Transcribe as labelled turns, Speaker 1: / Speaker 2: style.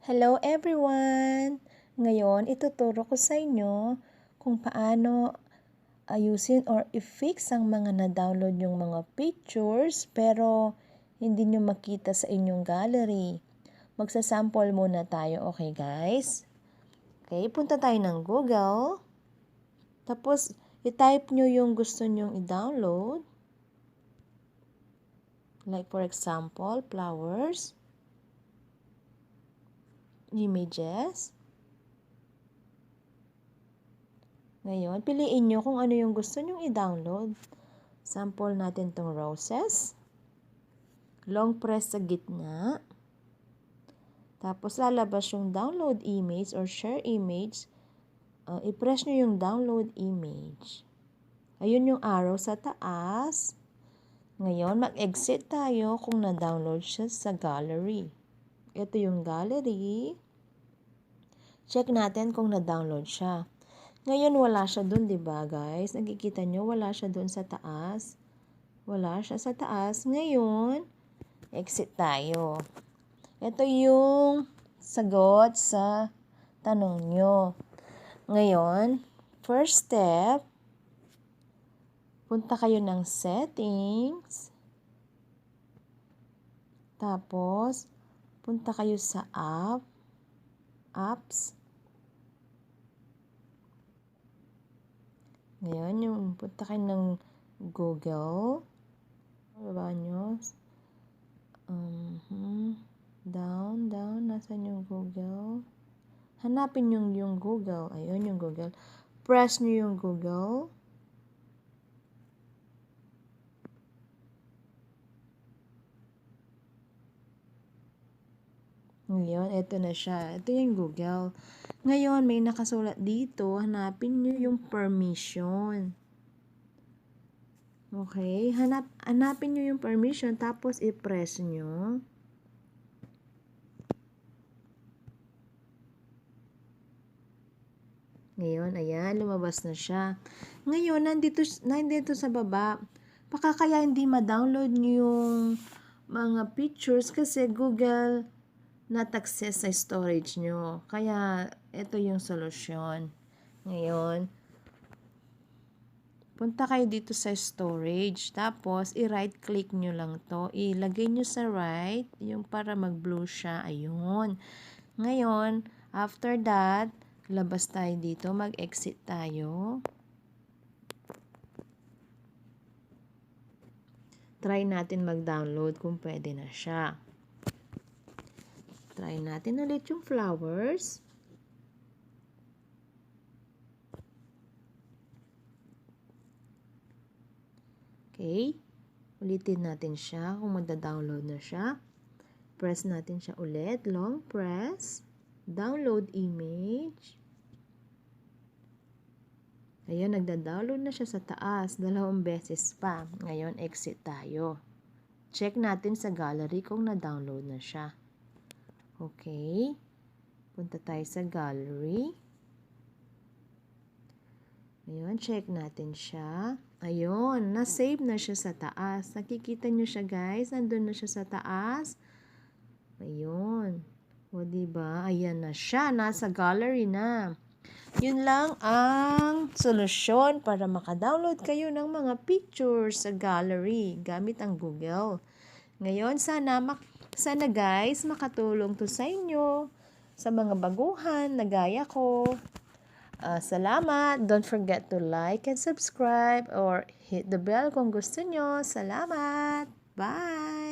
Speaker 1: Hello everyone! Ngayon, ituturo ko sa inyo kung paano ayusin or i-fix ang mga na-download yung mga pictures pero hindi nyo makita sa inyong gallery. Magsasample muna tayo, okay guys? Okay, punta tayo ng Google. Tapos, i-type nyo yung gusto nyong i-download. Like for example, flowers. Images. Ngayon, piliin nyo kung ano yung gusto nyong i-download. Sample natin tong roses. Long press sa gitna. Tapos, lalabas yung download image or share image. I-press nyo yung download image. Ayun yung arrow sa taas. Ngayon, mag-exit tayo kung na-download siya sa gallery. Ito yung gallery. Check natin kung na-download siya. Ngayon, wala siya dun, diba guys? Nakikita nyo, wala siya dun sa taas. Wala siya sa taas. Ngayon, exit tayo. Ito yung sagot sa tanong nyo. Ngayon, first step, punta kayo ng settings. Tapos, punta kayo sa apps. Ngayon, yung punta kayo ng Google. Baba nyo. Down. Nasaan yung Google? Hanapin yung Google. Ayun, yung Google. Press nyo yung Google. Ngayon, ito na siya. Ito yung Google. Ngayon, may nakasulat dito. Hanapin nyo yung permission. Okay? Hanapin nyo yung permission, tapos i-press nyo. Ngayon, ayan, lumabas na siya. Ngayon, nandito sa baba. Baka kaya hindi ma-download nyo yung mga pictures kasi Google not access sa storage nyo. Kaya, ito yung solusyon. Ngayon, punta kayo dito sa storage. Tapos, i-right click nyo lang to. Ilagay nyo sa right, yung para mag-blue siya. Ayun. Ngayon, after that, labas tayo dito. Mag-exit tayo. Try natin mag-download kung pwede na siya. Try natin ulit yung flowers. Okay. Ulitin natin siya kung magda-download na siya. Press natin siya ulit. Long press. Download image. Ayun, nagda-download na siya sa taas. 2 beses pa. Ngayon, exit tayo. Check natin sa gallery kung na-download na siya. Okay. Punta tayo sa gallery. Ayun, check natin siya. Ayun, na-save na siya sa taas. Nakikita nyo siya guys. Nandun na siya sa taas. Ayun. O diba? Ayan na siya. Nasa gallery na. Yun lang ang solusyon para maka-download kayo ng mga pictures sa gallery gamit ang Google. Ngayon, sana guys, makatulong to sa inyo, sa mga baguhan na gaya ko. Salamat. Don't forget to like and subscribe or hit the bell kung gusto nyo. Salamat. Bye!